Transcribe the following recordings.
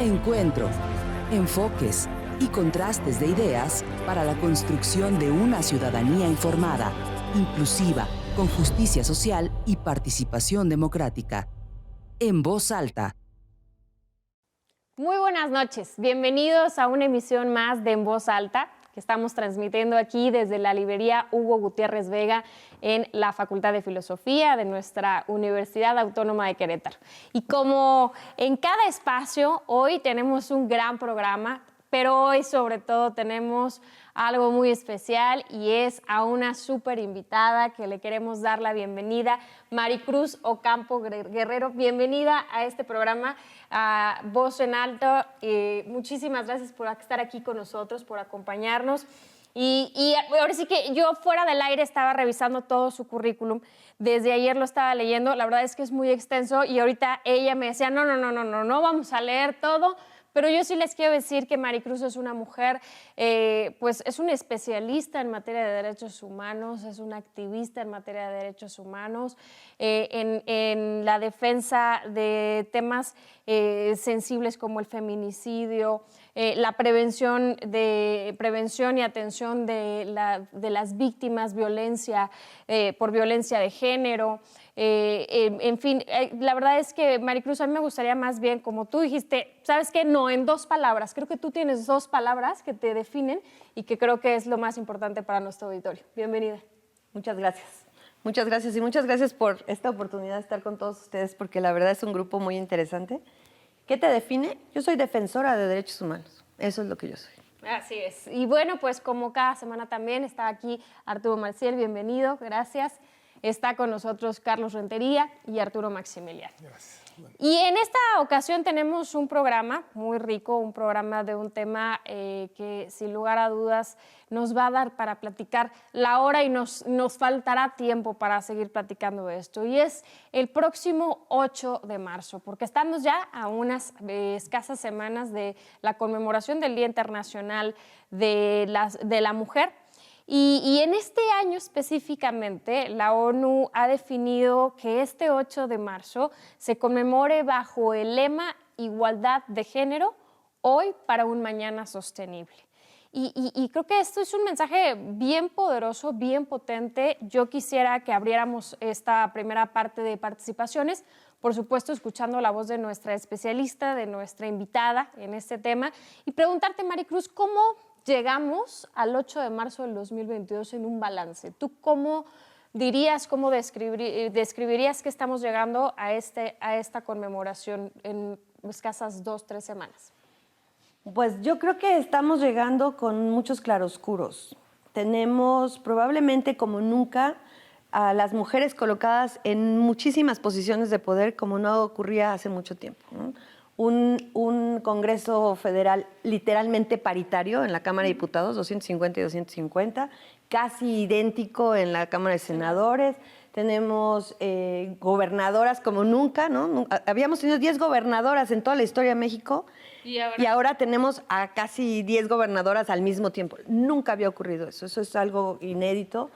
Encuentro, enfoques y contrastes de ideas para la construcción de una ciudadanía informada, inclusiva, con justicia social y participación democrática. En voz alta. Muy buenas noches, bienvenidos a una emisión más de En Voz Alta, que estamos transmitiendo aquí desde la librería Hugo Gutiérrez Vega en la Facultad de Filosofía de nuestra Universidad Autónoma de Querétaro. Y como en cada espacio, hoy tenemos un gran programa, pero hoy sobre todo tenemos algo muy especial y es a una súper invitada que le queremos dar la bienvenida, Maricruz Ocampo Guerrero. Bienvenida a este programa, a Voz en Alto. Muchísimas gracias por estar aquí con nosotros, por acompañarnos. Y ahora sí que yo fuera del aire estaba revisando todo su currículum. Desde ayer lo estaba leyendo. La verdad es que es muy extenso y ahorita ella me decía, no vamos a leer todo. Pero yo sí les quiero decir que Maricruz es una mujer, pues es una especialista en materia de derechos humanos, es una activista en materia de derechos humanos, en la defensa de temas sensibles como el feminicidio, la prevención y atención de las víctimas por violencia de género. En fin, la verdad es que, Maricruz, a mí me gustaría más bien, como tú dijiste, ¿sabes qué? No, en 2 palabras. Creo que tú tienes 2 palabras que te definen y que creo que es lo más importante para nuestro auditorio. Bienvenida. Muchas gracias. Muchas gracias y muchas gracias por esta oportunidad de estar con todos ustedes porque la verdad es un grupo muy interesante. ¿Qué te define? Yo soy defensora de derechos humanos. Eso es lo que yo soy. Así es. Y bueno, pues como cada semana también está aquí Arturo Maciel, bienvenido, gracias. Está con nosotros Carlos Rentería y Arturo Maximiliano. Gracias. Bueno. Y en esta ocasión tenemos un programa muy rico, un programa de un tema que sin lugar a dudas nos va a dar para platicar la hora y nos faltará tiempo para seguir platicando de esto. Y es el próximo 8 de marzo, porque estamos ya a unas escasas semanas de la conmemoración del Día Internacional de la Mujer. Y en este año específicamente, la ONU ha definido que este 8 de marzo se conmemore bajo el lema Igualdad de Género, hoy para un mañana sostenible. Y creo que esto es un mensaje bien poderoso, bien potente. Yo quisiera que abriéramos esta primera parte de participaciones, por supuesto escuchando la voz de nuestra especialista, de nuestra invitada en este tema, y preguntarte, Maricruz, ¿cómo llegamos al 8 de marzo del 2022 en un balance? ¿Tú cómo dirías, cómo describirías que estamos llegando a esta conmemoración en escasas 2-3 semanas? Pues yo creo que estamos llegando con muchos claroscuros. Tenemos probablemente como nunca a las mujeres colocadas en muchísimas posiciones de poder como no ocurría hace mucho tiempo, ¿no? Un Congreso Federal literalmente paritario en la Cámara de Diputados, 250 y 250, casi idéntico en la Cámara de Senadores. Tenemos gobernadoras como nunca, ¿no? Habíamos tenido 10 gobernadoras en toda la historia de México y ahora tenemos a casi 10 gobernadoras al mismo tiempo. Nunca había ocurrido eso, eso es algo inédito.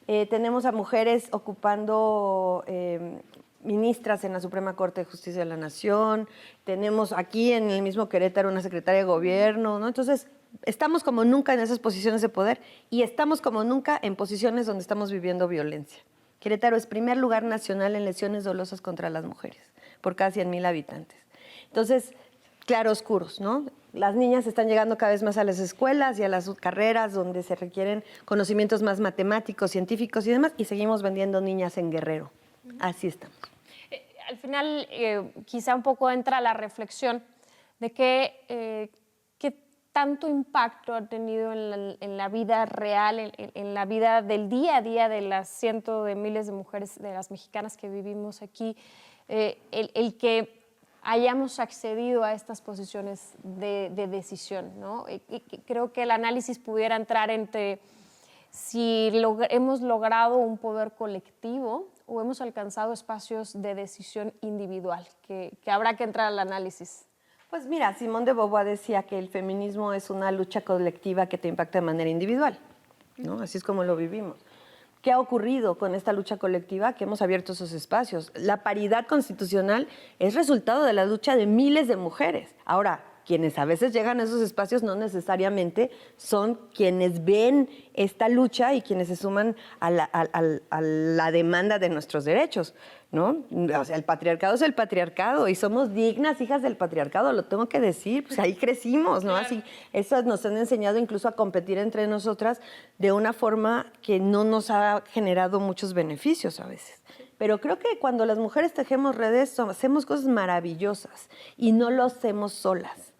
Tenemos a mujeres ocupando ministras en la Suprema Corte de Justicia de la Nación, tenemos aquí en el mismo Querétaro una secretaria de gobierno, ¿no? Entonces, estamos como nunca en esas posiciones de poder y estamos como nunca en posiciones donde estamos viviendo violencia. Querétaro es primer lugar nacional en lesiones dolosas contra las mujeres, por cada 100,000 habitantes. Entonces, claroscuros, ¿no? Las niñas están llegando cada vez más a las escuelas y a las carreras donde se requieren conocimientos más matemáticos, científicos y demás, y seguimos vendiendo niñas en Guerrero. Así estamos. Al final, quizá un poco entra la reflexión de qué tanto impacto ha tenido en la vida real, en la vida del día a día de las cientos de miles de mujeres, de las mexicanas que vivimos aquí, el que hayamos accedido a estas posiciones de decisión, ¿no? Y creo que el análisis pudiera entrar entre si hemos logrado un poder colectivo o hemos alcanzado espacios de decisión individual, que habrá que entrar al análisis. Pues mira, Simone de Beauvoir decía que el feminismo es una lucha colectiva que te impacta de manera individual, ¿no? Así es como lo vivimos. ¿Qué ha ocurrido con esta lucha colectiva? Que hemos abierto esos espacios. La paridad constitucional es resultado de la lucha de miles de mujeres. Ahora, quienes a veces llegan a esos espacios no necesariamente son quienes ven esta lucha y quienes se suman a la demanda de nuestros derechos, ¿no? O sea, el patriarcado es el patriarcado y somos dignas hijas del patriarcado, lo tengo que decir, pues ahí crecimos, ¿no? Así, eso nos han enseñado incluso a competir entre nosotras de una forma que no nos ha generado muchos beneficios a veces. Pero creo que cuando las mujeres tejemos redes, hacemos cosas maravillosas y no lo hacemos solas.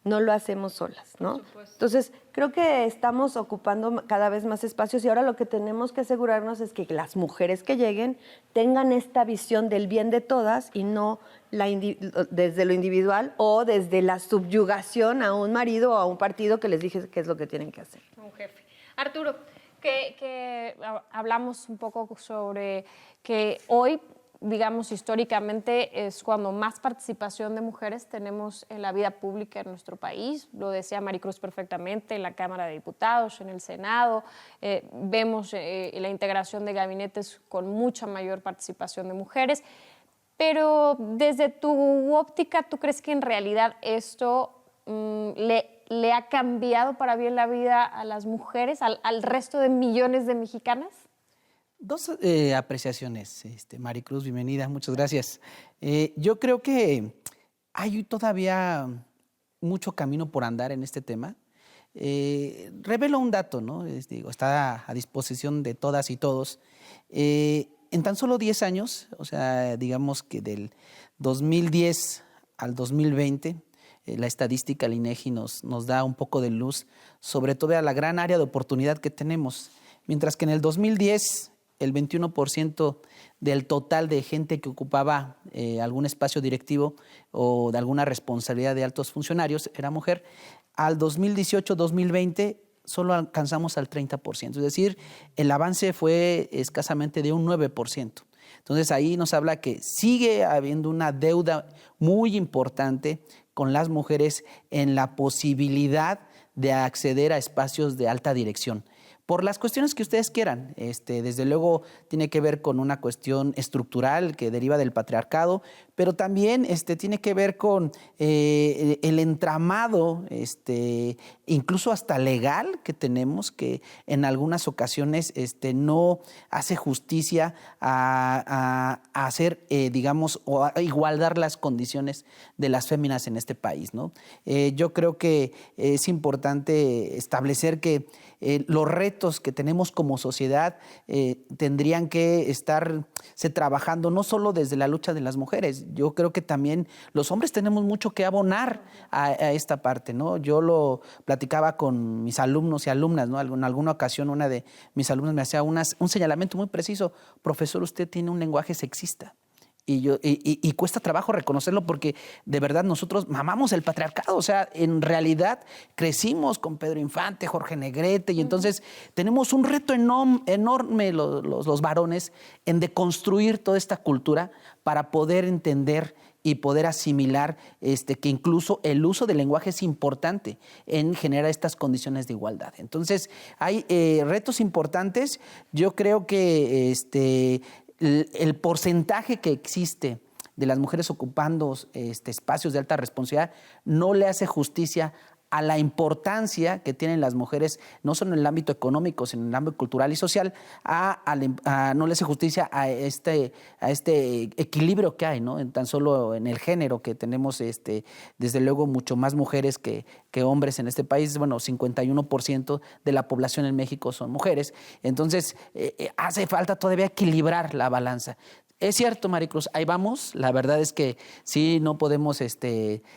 No lo hacemos solas, ¿no? Entonces, creo que estamos ocupando cada vez más espacios y ahora lo que tenemos que asegurarnos es que las mujeres que lleguen tengan esta visión del bien de todas y no desde lo individual o desde la subyugación a un marido o a un partido que les dije qué es lo que tienen que hacer. Un jefe. Arturo, que hablamos un poco sobre que hoy, digamos, históricamente es cuando más participación de mujeres tenemos en la vida pública en nuestro país. Lo decía Maricruz perfectamente, en la Cámara de Diputados, en el Senado. Vemos la integración de gabinetes con mucha mayor participación de mujeres. Pero desde tu óptica, ¿tú crees que en realidad esto le ha cambiado para bien la vida a las mujeres, al resto de millones de mexicanas? Dos apreciaciones, Maricruz, bienvenida, muchas gracias. Yo creo que hay todavía mucho camino por andar en este tema. Revelo un dato, ¿no? Está a disposición de todas y todos. En tan solo 10 años, o sea, digamos que del 2010 al 2020, la estadística, el INEGI nos da un poco de luz sobre toda la gran área de oportunidad que tenemos. Mientras que en el 2010 el 21% del total de gente que ocupaba algún espacio directivo o de alguna responsabilidad de altos funcionarios era mujer, al 2018-2020 solo alcanzamos al 30%. Es decir, el avance fue escasamente de un 9%. Entonces ahí nos habla que sigue habiendo una deuda muy importante con las mujeres en la posibilidad de acceder a espacios de alta dirección. Por las cuestiones que ustedes quieran. Desde luego tiene que ver con una cuestión estructural que deriva del patriarcado, pero también tiene que ver con el entramado, incluso hasta legal que tenemos, que en algunas ocasiones no hace justicia a hacer, digamos, o a igualar las condiciones de las féminas en este país, ¿no? Yo creo que es importante establecer que los retos que tenemos como sociedad tendrían que estarse trabajando no solo desde la lucha de las mujeres. Yo creo que también los hombres tenemos mucho que abonar a esta parte, ¿no? Yo lo platicaba con mis alumnos y alumnas, ¿no? En alguna ocasión una de mis alumnas me hacía un señalamiento muy preciso: profesor, usted tiene un lenguaje sexista. Y cuesta trabajo reconocerlo porque de verdad nosotros mamamos el patriarcado. O sea, en realidad crecimos con Pedro Infante, Jorge Negrete, y entonces tenemos un reto enorme los varones en deconstruir toda esta cultura para poder entender y poder asimilar que incluso el uso del lenguaje es importante en generar estas condiciones de igualdad. Entonces, hay retos importantes. Yo creo que el porcentaje que existe de las mujeres ocupando espacios de alta responsabilidad no le hace justicia a la importancia que tienen las mujeres, no solo en el ámbito económico, sino en el ámbito cultural y social, no le hace justicia a este equilibrio que hay, ¿no? Tan solo en el género, que tenemos desde luego mucho más mujeres que hombres en este país. Bueno, 51% de la población en México son mujeres. Entonces, hace falta todavía equilibrar la balanza. Es cierto, Maricruz, ahí vamos. La verdad es que sí, no podemos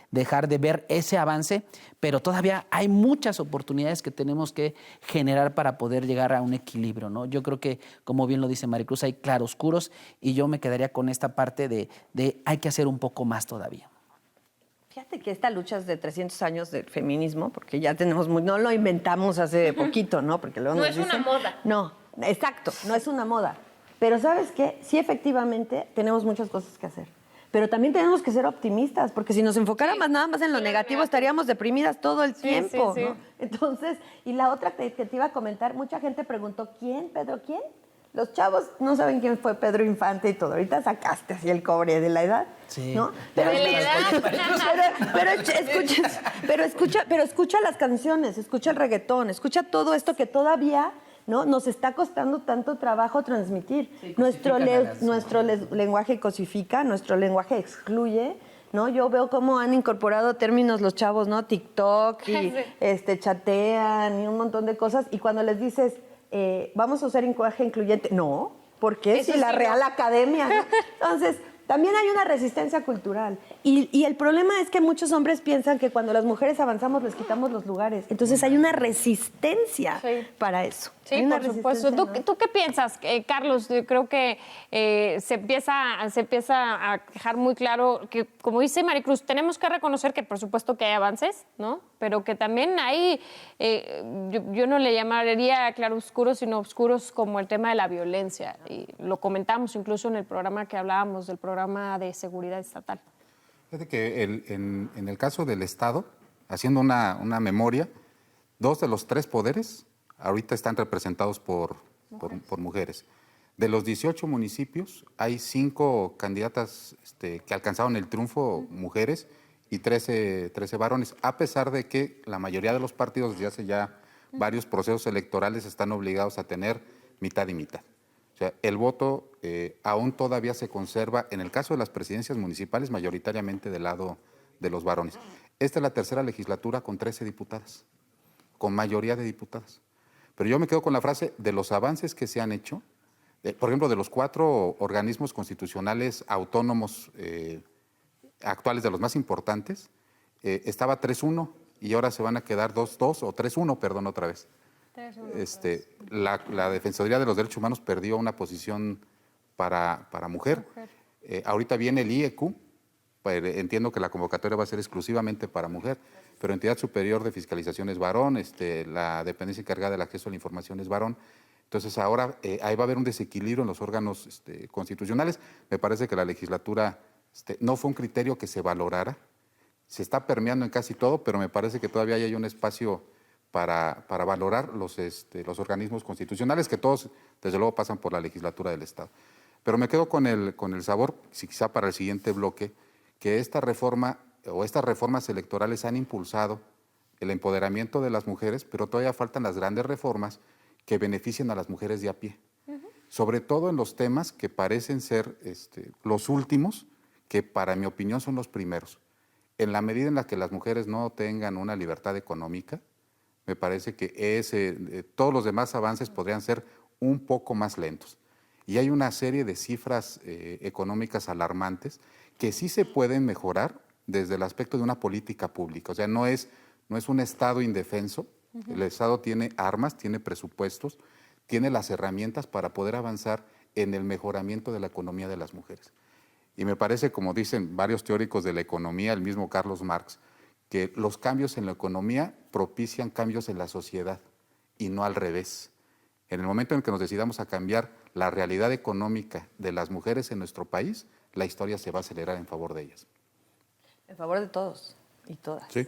dejar de ver ese avance, pero todavía hay muchas oportunidades que tenemos que generar para poder llegar a un equilibrio, ¿no? Yo creo que, como bien lo dice Maricruz, hay claroscuros y yo me quedaría con esta parte de hay que hacer un poco más todavía. Fíjate que esta lucha es de 300 años del feminismo, porque ya tenemos no lo inventamos hace poquito, ¿no? Porque luego no nos es una moda. No, exacto, no es una moda. Pero ¿sabes qué? Sí, efectivamente, tenemos muchas cosas que hacer. Pero también tenemos que ser optimistas, porque si nos enfocáramos nada más en lo negativo, estaríamos deprimidas todo el tiempo, sí. ¿no? Entonces, y la otra que te iba a comentar, mucha gente preguntó, ¿quién, Pedro, quién? Los chavos no saben quién fue Pedro Infante y todo. Ahorita sacaste así el cobre de la edad, Sí. ¿no? ¿De la edad? Pero escucha las canciones, escucha el reggaetón, escucha todo esto que todavía, ¿no?, nos está costando tanto trabajo transmitir. Sí, Nuestro lenguaje cosifica, nuestro lenguaje excluye, ¿no? Yo veo cómo han incorporado términos los chavos, ¿no? TikTok y chatean y un montón de cosas. Y cuando les dices, vamos a usar lenguaje incluyente, no, porque Eso si la sí, Real no. Academia, ¿no? Entonces, también hay una resistencia cultural. Y el problema es que muchos hombres piensan que cuando las mujeres avanzamos les quitamos los lugares. Entonces hay una resistencia para eso. Sí, Hay una por supuesto. resistencia, ¿no? ¿Tú qué piensas, Carlos? Yo creo que se empieza a dejar muy claro que, como dice Maricruz, tenemos que reconocer que por supuesto que hay avances, ¿no? Pero que también hay, yo no le llamaría claroscuros, sino oscuros como el tema de la violencia. Y lo comentamos incluso en el programa que hablábamos, del programa de seguridad estatal. Fíjate que en el caso del Estado, haciendo una memoria, 2 de los 3 poderes ahorita están representados por mujeres. De los 18 municipios, hay 5 candidatas que alcanzaron el triunfo, mujeres, y 13 varones, a pesar de que la mayoría de los partidos desde hace ya varios procesos electorales están obligados a tener mitad y mitad. O sea, el voto aún todavía se conserva, en el caso de las presidencias municipales, mayoritariamente del lado de los varones. Esta es la tercera legislatura con 13 diputadas, con mayoría de diputadas. Pero yo me quedo con la frase de los avances que se han hecho, por ejemplo, de los 4 organismos constitucionales autónomos actuales, de los más importantes, estaba 3-1 y ahora se van a quedar 2-2 o 3-1, perdón, otra vez. La Defensoría de los Derechos Humanos perdió una posición para mujer. Ahorita viene el IEQ, entiendo que la convocatoria va a ser exclusivamente para mujer, pero Entidad Superior de Fiscalización es varón, la dependencia encargada del acceso a la información es varón. Entonces ahora ahí va a haber un desequilibrio en los órganos constitucionales. Me parece que la legislatura no fue un criterio que se valorara. Se está permeando en casi todo, pero me parece que todavía hay un espacio para valorar los organismos constitucionales, que todos, desde luego, pasan por la legislatura del Estado. Pero me quedo con el sabor, quizá para el siguiente bloque, que esta reforma o estas reformas electorales han impulsado el empoderamiento de las mujeres, pero todavía faltan las grandes reformas que beneficien a las mujeres de a pie. Sobre todo en los temas que parecen ser los últimos, que para mi opinión son los primeros. En la medida en la que las mujeres no tengan una libertad económica, me parece que todos los demás avances podrían ser un poco más lentos. Y hay una serie de cifras económicas alarmantes que sí se pueden mejorar desde el aspecto de una política pública. O sea, no es un Estado indefenso. El Estado tiene armas, tiene presupuestos, tiene las herramientas para poder avanzar en el mejoramiento de la economía de las mujeres. Y me parece, como dicen varios teóricos de la economía, el mismo Carlos Marx, que los cambios en la economía propician cambios en la sociedad y no al revés. En el momento en que nos decidamos a cambiar la realidad económica de las mujeres en nuestro país, la historia se va a acelerar en favor de ellas. En favor de todos y todas. Sí.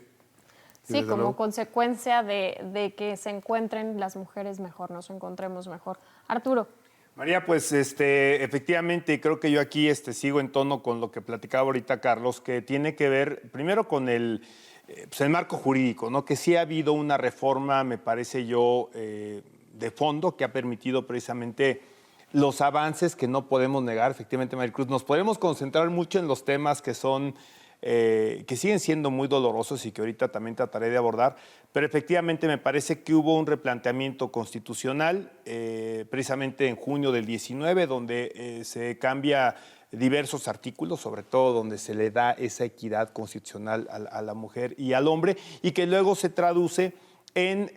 Sí, como consecuencia de que se encuentren las mujeres mejor, nos encontremos mejor. Arturo. María, pues efectivamente creo que yo aquí sigo en tono con lo que platicaba ahorita Carlos, que tiene que ver primero con el marco jurídico, ¿no? Que sí ha habido una reforma, me parece yo, de fondo que ha permitido precisamente los avances que no podemos negar. Efectivamente, Maricruz, nos podemos concentrar mucho en los temas que son que siguen siendo muy dolorosos y que ahorita también trataré de abordar, pero efectivamente me parece que hubo un replanteamiento constitucional precisamente en junio del 19, donde se cambia diversos artículos, sobre todo donde se le da esa equidad constitucional a la mujer y al hombre, y que luego se traduce en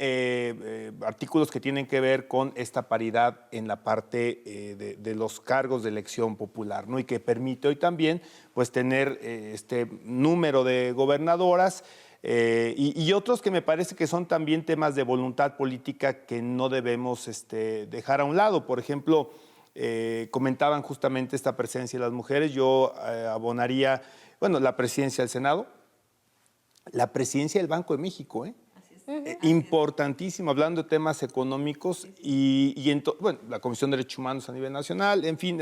artículos que tienen que ver con esta paridad en la parte de los cargos de elección popular, ¿no? Y que permite hoy también pues, tener este número de gobernadoras y otros que me parece que son también temas de voluntad política que no debemos dejar a un lado. Por ejemplo, comentaban justamente esta presencia de las mujeres. Yo abonaría, bueno, la presidencia del Senado, la presidencia del Banco de México, importantísimo, hablando de temas económicos bueno, la Comisión de Derechos Humanos a nivel nacional, en fin,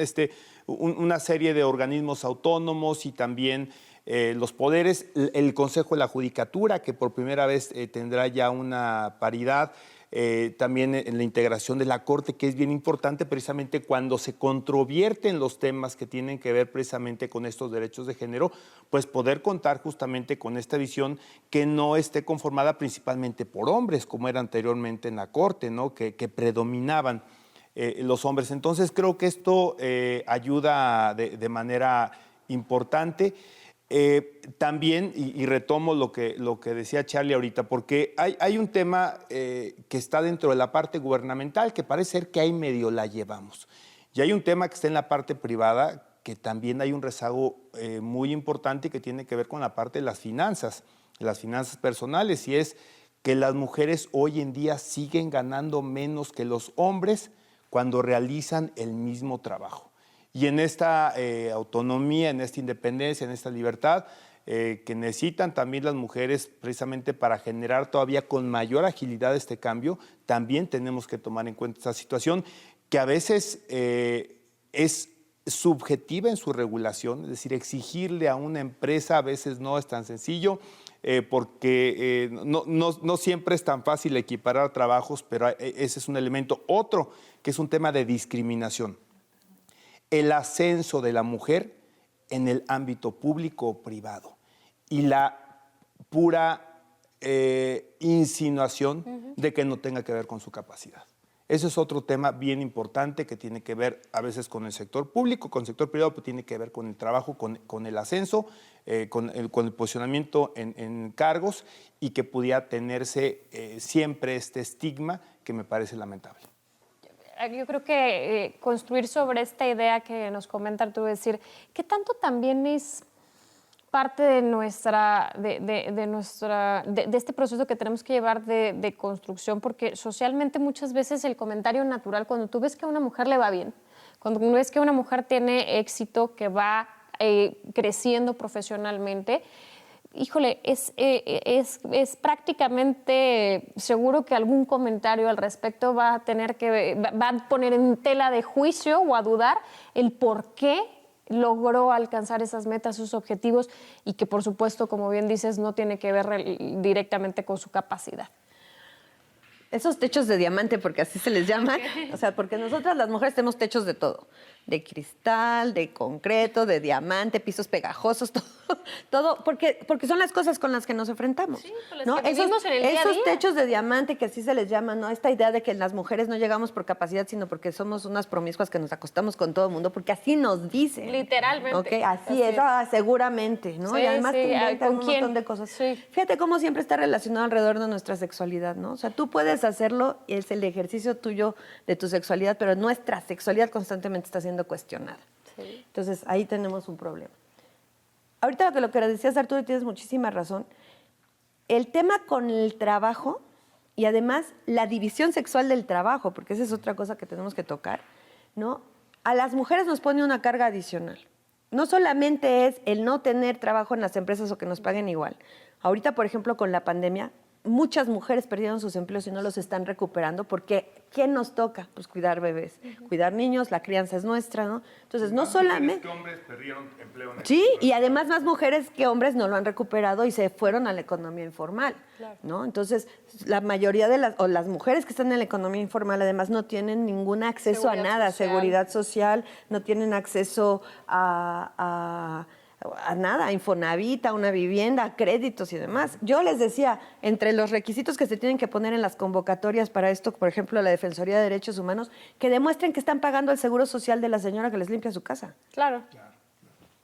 una serie de organismos autónomos y también los poderes, el Consejo de la Judicatura, que por primera vez tendrá ya una paridad, también en la integración de la Corte, que es bien importante precisamente cuando se controvierten los temas que tienen que ver precisamente con estos derechos de género, pues poder contar justamente con esta visión que no esté conformada principalmente por hombres, como era anteriormente en la Corte, ¿no? que predominaban los hombres. Entonces creo que esto ayuda de manera importante. También, y retomo lo que decía Charlie ahorita, porque hay un tema que está dentro de la parte gubernamental, que parece ser que ahí medio la llevamos. Y hay un tema que está en la parte privada, que también hay un rezago muy importante que tiene que ver con la parte de las finanzas personales, y es que las mujeres hoy en día siguen ganando menos que los hombres cuando realizan el mismo trabajo. Y en esta autonomía, en esta independencia, en esta libertad que necesitan también las mujeres precisamente para generar todavía con mayor agilidad este cambio, también tenemos que tomar en cuenta esta situación que a veces es subjetiva en su regulación, es decir, exigirle a una empresa a veces no es tan sencillo porque no siempre es tan fácil equiparar trabajos, pero ese es un elemento. Otro que es un tema de discriminación. El ascenso de la mujer en el ámbito público o privado y la pura insinuación de que no tenga que ver con su capacidad. Ese es otro tema bien importante que tiene que ver a veces con el sector público, con el sector privado, pero tiene que ver con el trabajo, con el ascenso, con el posicionamiento en cargos y que pudiera tenerse siempre este estigma que me parece lamentable. Yo creo que construir sobre esta idea que nos comenta Arturo, decir, ¿qué tanto también es parte de este proceso que tenemos que llevar de construcción? Porque socialmente muchas veces el comentario natural, cuando tú ves que a una mujer le va bien, cuando ves que una mujer tiene éxito, que va creciendo profesionalmente, híjole, es prácticamente seguro que algún comentario al respecto va a poner en tela de juicio o a dudar el por qué logró alcanzar esas metas, sus objetivos, y que por supuesto, como bien dices, no tiene que ver directamente con su capacidad. Esos techos de diamante, porque así se les llama, o sea, porque nosotras las mujeres tenemos techos de todo, de cristal, de concreto, de diamante, pisos pegajosos, todo, porque son las cosas con las que nos enfrentamos. Sí, con las que vivimos en el día a día. Esos techos de diamante que así se les llama, ¿no? Esta idea de que las mujeres no llegamos por capacidad, sino porque somos unas promiscuas que nos acostamos con todo el mundo, porque así nos dicen. Literalmente. Okay, así es, seguramente, ¿no? Sí, y además te inventan un montón de cosas. Sí. Fíjate cómo siempre está relacionado alrededor de nuestra sexualidad, ¿no? O sea, tú puedes hacerlo y es el ejercicio tuyo de tu sexualidad, pero nuestra sexualidad constantemente está siendo cuestionada. Sí. Entonces, ahí tenemos un problema. Ahorita lo que decías, Arturo, tienes muchísima razón. El tema con el trabajo y además la división sexual del trabajo, porque esa es otra cosa que tenemos que tocar, ¿no? A las mujeres nos pone una carga adicional. No solamente es el no tener trabajo en las empresas o que nos paguen igual. Ahorita, por ejemplo, con la pandemia, muchas mujeres perdieron sus empleos y no los están recuperando porque ¿qué nos toca? Pues cuidar bebés, cuidar niños, la crianza es nuestra, ¿no? Entonces, no solamente... que hombres perdieron empleo. Sí, y además más mujeres que hombres no lo han recuperado y se fueron a la economía informal, claro, ¿no? Entonces, la mayoría de las mujeres que están en la economía informal además no tienen ningún acceso a nada, seguridad social, no tienen acceso a nada, a Infonavit, a una vivienda, a créditos y demás. Yo les decía, entre los requisitos que se tienen que poner en las convocatorias para esto, por ejemplo, la Defensoría de Derechos Humanos, que demuestren que están pagando el seguro social de la señora que les limpia su casa. Claro.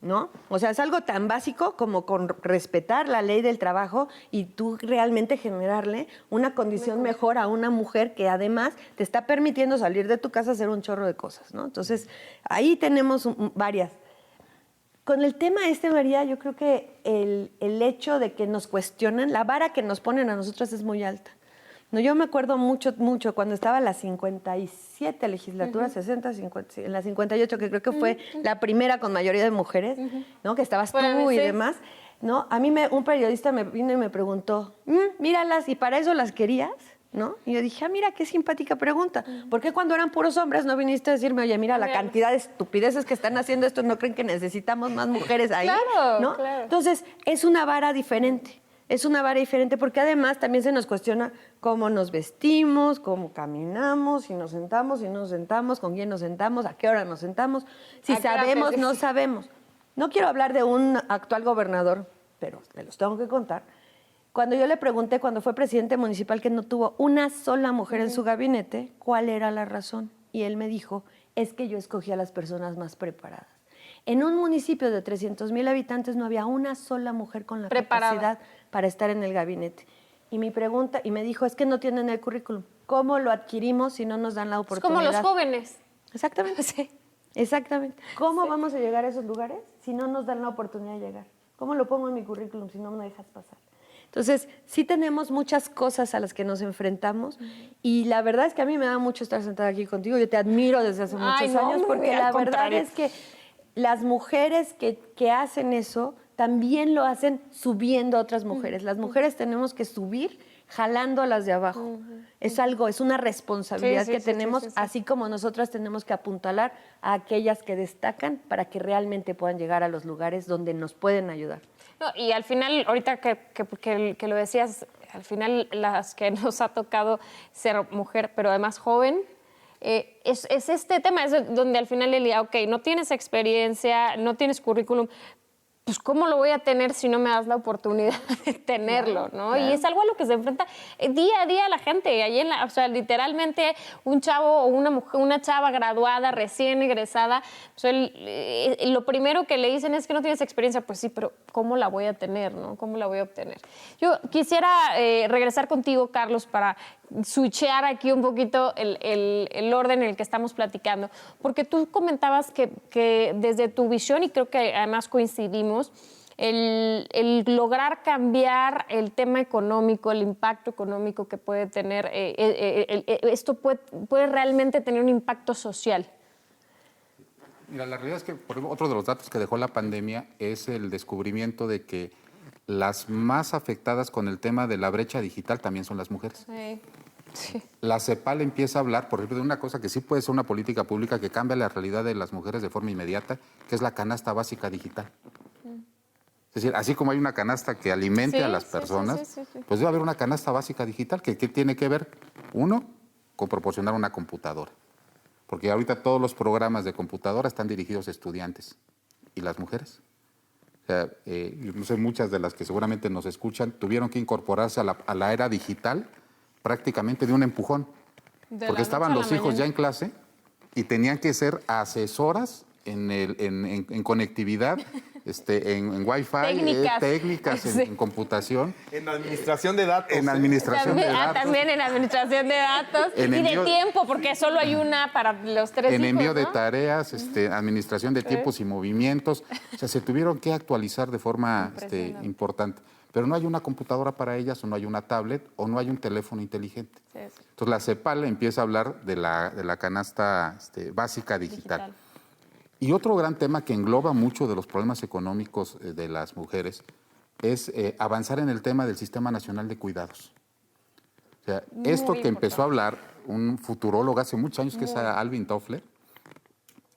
¿No? O sea, es algo tan básico como con respetar la ley del trabajo y tú realmente generarle una condición mejor a una mujer que además te está permitiendo salir de tu casa a hacer un chorro de cosas, ¿no? Entonces, ahí tenemos varias. Con el tema María, yo creo que el hecho de que nos cuestionan, la vara que nos ponen a nosotras es muy alta. No, yo me acuerdo mucho cuando estaba en la 57 legislatura, 60, 50, sí, en la 58, que creo que fue la primera con mayoría de mujeres, ¿no? Que estabas tú Bueno, y sí. demás, ¿no? A mí un periodista me vino y me preguntó, míralas, ¿y para eso las querías? ¿No? Y yo dije, mira, qué simpática pregunta. ¿Por qué cuando eran puros hombres no viniste a decirme, oye, mira, la cantidad de estupideces que están haciendo esto, no creen que necesitamos más mujeres ahí? Claro, ¿no? claro. Entonces, es una vara diferente. Es una vara diferente porque además también se nos cuestiona cómo nos vestimos, cómo caminamos, si nos sentamos, si no nos sentamos, con quién nos sentamos, a qué hora nos sentamos, si ¿A qué hora sabemos, te- no sabemos. No quiero hablar de un actual gobernador, pero me los tengo que contar. Cuando yo le pregunté, cuando fue presidente municipal, que no tuvo una sola mujer en su gabinete, ¿cuál era la razón? Y él me dijo, es que yo escogí a las personas más preparadas. En un municipio de 300,000 habitantes no había una sola mujer con la Preparada. capacidad para estar en el gabinete. Y mi pregunta, y me dijo, es que no tienen el currículum. ¿Cómo lo adquirimos si no nos dan la Es oportunidad? como los jóvenes. Exactamente. Sí. Exactamente. ¿Cómo vamos a llegar a esos lugares si no nos dan la oportunidad de llegar? ¿Cómo lo pongo en mi currículum si no me dejas pasar? Entonces, sí tenemos muchas cosas a las que nos enfrentamos y la verdad es que a mí me da mucho estar sentada aquí contigo. Yo te admiro desde hace muchos Ay, no, años hombre, porque al la verdad contrario. es que las mujeres que hacen eso también lo hacen subiendo a otras mujeres. Las mujeres tenemos que subir jalando a las de abajo. Es algo, es una responsabilidad Sí, que sí, tenemos, sí. así como nosotras tenemos que apuntalar a aquellas que destacan para que realmente puedan llegar a los lugares donde nos pueden ayudar. No, y al final, ahorita que lo decías, al final las que nos ha tocado ser mujer, pero además joven, es este tema, es donde al final le diría, ok, no tienes experiencia, no tienes currículum, pues ¿cómo lo voy a tener si no me das la oportunidad de tenerlo, ¿no? Y es algo a lo que se enfrenta día a día la gente. Ahí o sea, literalmente un chavo o una mujer, una chava graduada, recién egresada, pues lo primero que le dicen es que no tienes experiencia. Pues sí, pero ¿cómo la voy a tener, no? ¿Cómo la voy a obtener? Yo quisiera regresar contigo, Carlos, para switchear aquí un poquito el orden en el que estamos platicando, porque tú comentabas que desde tu visión, y creo que además coincidimos, el lograr cambiar el tema económico, el impacto económico que puede tener, esto puede realmente tener un impacto social. Mira, la realidad es que por ejemplo, otro de los datos que dejó la pandemia es el descubrimiento de que las más afectadas con el tema de la brecha digital también son las mujeres. Sí. La CEPAL empieza a hablar, por ejemplo, de una cosa que sí puede ser una política pública que cambia la realidad de las mujeres de forma inmediata, que es la canasta básica digital. Es decir, así como hay una canasta que alimente Sí, a las sí, personas, sí. pues debe haber una canasta básica digital que tiene que ver, uno, con proporcionar una computadora. Porque ahorita todos los programas de computadora están dirigidos a estudiantes. ¿Y las mujeres? O sea, yo no sé, muchas de las que seguramente nos escuchan tuvieron que incorporarse a la era digital prácticamente de un empujón. Porque estaban los hijos ya en clase y tenían que ser asesoras en conectividad, en Wi-Fi, técnicas Sí. en computación. En administración de datos. En administración También, de datos. también en administración de datos En y envío- de tiempo, porque solo hay una para los tres En hijos, envío de ¿no? tareas, administración de tiempos y movimientos. O sea, se tuvieron que actualizar de forma importante. Pero no hay una computadora para ellas, o no hay una tablet, o no hay un teléfono inteligente. Sí. Entonces la CEPAL empieza a hablar de la canasta básica digital. Y otro gran tema que engloba mucho de los problemas económicos de las mujeres es avanzar en el tema del Sistema Nacional de Cuidados. O sea, esto que empezó a hablar un futurólogo hace muchos años, que es Alvin Toffler,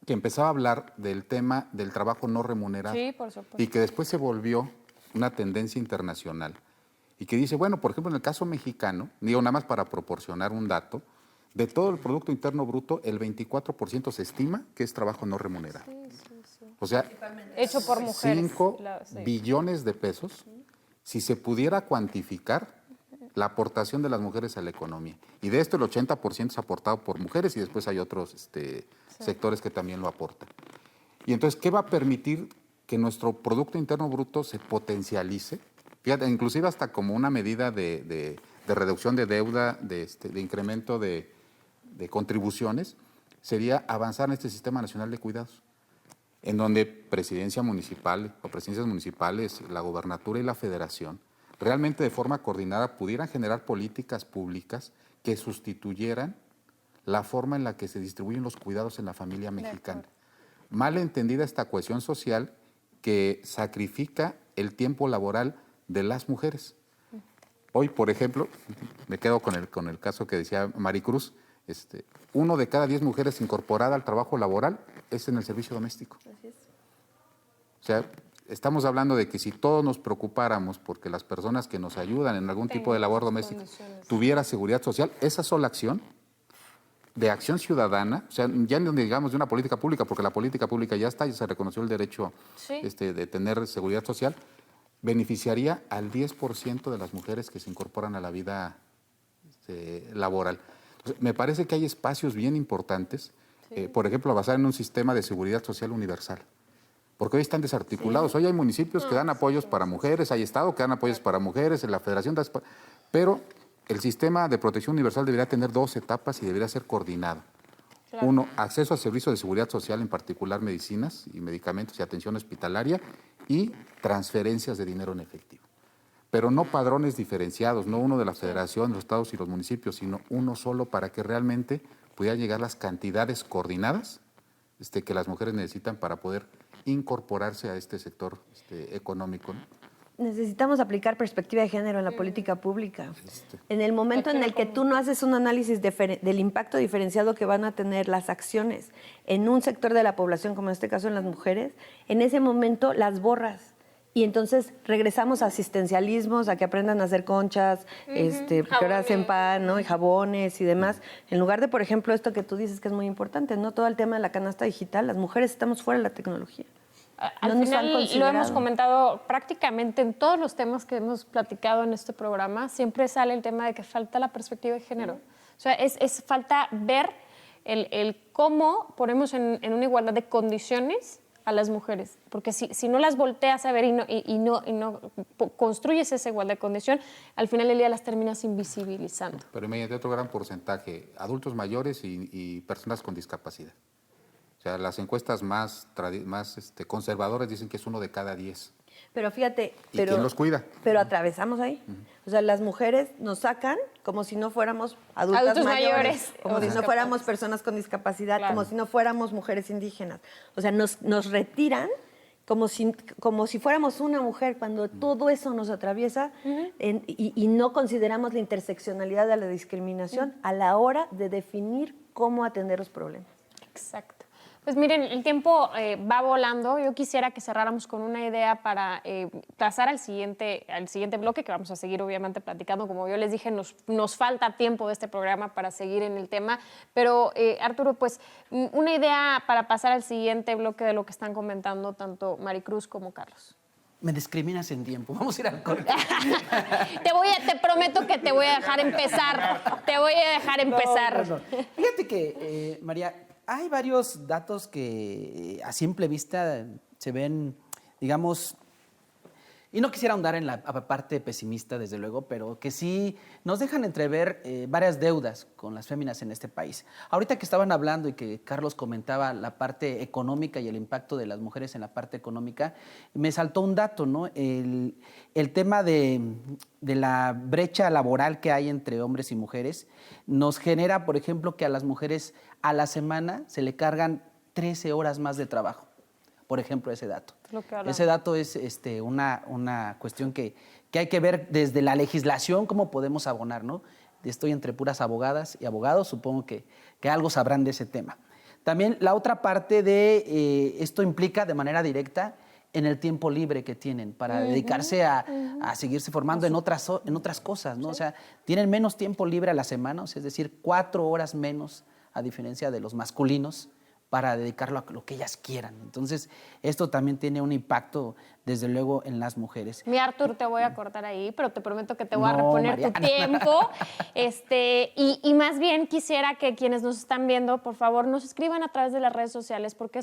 que empezaba a hablar del tema del trabajo no remunerado. Sí, por supuesto. Y que después se volvió una tendencia internacional. Y que dice, bueno, por ejemplo, en el caso mexicano, digo nada más para proporcionar un dato, de todo el Producto Interno Bruto, el 24% se estima que es trabajo no remunerado. O sea, Hecho por mujeres. 5 Sí. billones de pesos, si se pudiera cuantificar la aportación de las mujeres a la economía. Y de esto el 80% es aportado por mujeres y después hay otros sectores que también lo aportan. Y entonces, ¿qué va a permitir que nuestro Producto Interno Bruto se potencialice? Fíjate, inclusive hasta como una medida de reducción de deuda, de incremento de contribuciones, sería avanzar en este Sistema Nacional de Cuidados, en donde presidencia municipal o presidencias municipales, la gobernatura y la federación realmente de forma coordinada pudieran generar políticas públicas que sustituyeran la forma en la que se distribuyen los cuidados en la familia mexicana. Mal entendida esta cohesión social que sacrifica el tiempo laboral de las mujeres. Hoy, por ejemplo, me quedo con el caso que decía Maricruz, 1 de cada 10 mujeres incorporada al trabajo laboral es en el servicio doméstico. Así es. O sea, estamos hablando de que si todos nos preocupáramos porque las personas que nos ayudan en algún tipo de labor doméstica tuviera seguridad social, esa sola acción de acción ciudadana, o sea, ya no digamos de una política pública, porque la política pública ya está, ya se reconoció el derecho de tener seguridad social, beneficiaría al 10% de las mujeres que se incorporan a la vida laboral. Entonces, me parece que hay espacios bien importantes, por ejemplo, basar en un sistema de seguridad social universal. Porque hoy están desarticulados. Hoy hay municipios que dan apoyos para mujeres, hay estados que dan apoyos para mujeres, la federación da... Pero el sistema de protección universal debería tener 2 etapas y debería ser coordinado. Claro. 1, acceso a servicios de seguridad social, en particular medicinas y medicamentos y atención hospitalaria, y transferencias de dinero en efectivo. Pero no padrones diferenciados, no uno de la federación, los estados y los municipios, sino uno solo para que realmente pudieran llegar las cantidades coordinadas que las mujeres necesitan para poder incorporarse a este sector económico, ¿no? Necesitamos aplicar perspectiva de género en la política pública. En el momento en el que tú no haces un análisis del impacto diferenciado que van a tener las acciones en un sector de la población, como en este caso en las mujeres, en ese momento las borras. Y entonces regresamos a asistencialismos, a que aprendan a hacer conchas, porque ahora hacen pan, ¿no? Y jabones y demás. En lugar de, por ejemplo, esto que tú dices que es muy importante, ¿no? Todo el tema de la canasta digital, las mujeres estamos fuera de la tecnología. Al final lo hemos comentado prácticamente en todos los temas que hemos platicado en este programa, siempre sale el tema de que falta la perspectiva de género. O sea, es falta ver el cómo ponemos en una igualdad de condiciones a las mujeres, porque si no las volteas a ver y no construyes esa igualdad de condición, al final del día las terminas invisibilizando. Pero imagínate otro gran porcentaje, adultos mayores y personas con discapacidad. O sea, las encuestas más conservadoras dicen que es 1 de cada 10. Pero fíjate... ¿Y quién los cuida? Pero atravesamos ahí. O sea, las mujeres nos sacan como si no fuéramos adultos mayores, como si no fuéramos personas con discapacidad, claro, como si no fuéramos mujeres indígenas. O sea, nos retiran como si fuéramos una mujer, cuando todo eso nos atraviesa y no consideramos la interseccionalidad de la discriminación a la hora de definir cómo atender los problemas. Exacto. Pues miren, el tiempo va volando. Yo quisiera que cerráramos con una idea para pasar al siguiente bloque, que vamos a seguir obviamente platicando. Como yo les dije, nos falta tiempo de este programa para seguir en el tema. Pero Arturo, pues una idea para pasar al siguiente bloque de lo que están comentando tanto Maricruz como Carlos. Me discriminas en tiempo. Vamos a ir al corte. Te prometo que te voy a dejar empezar. Te voy a dejar empezar. No. Fíjate que, María, hay varios datos que a simple vista se ven, digamos, y no quisiera ahondar en la parte pesimista, desde luego, pero que sí nos dejan entrever varias deudas con las féminas en este país. Ahorita que estaban hablando y que Carlos comentaba la parte económica y el impacto de las mujeres en la parte económica, me saltó un dato, ¿no? El tema de la brecha laboral que hay entre hombres y mujeres nos genera, por ejemplo, que a las mujeres a la semana se le cargan 13 horas más de trabajo. Por ejemplo, ese dato. Ese dato es una cuestión que hay que ver desde la legislación, cómo podemos abonar, ¿no? Estoy entre puras abogadas y abogados, supongo que algo sabrán de ese tema. También la otra parte de esto implica de manera directa en el tiempo libre que tienen para dedicarse a seguirse formando en otras cosas, ¿no? Sí. O sea, tienen menos tiempo libre a la semana, es decir, 4 horas menos a diferencia de los masculinos, para dedicarlo a lo que ellas quieran. Entonces, esto también tiene un impacto, desde luego, en las mujeres. Mi Artur, te voy a cortar ahí, pero te prometo que te voy a reponer Mariana. Tu tiempo. Y más bien quisiera que quienes nos están viendo, por favor, nos escriban a través de las redes sociales, porque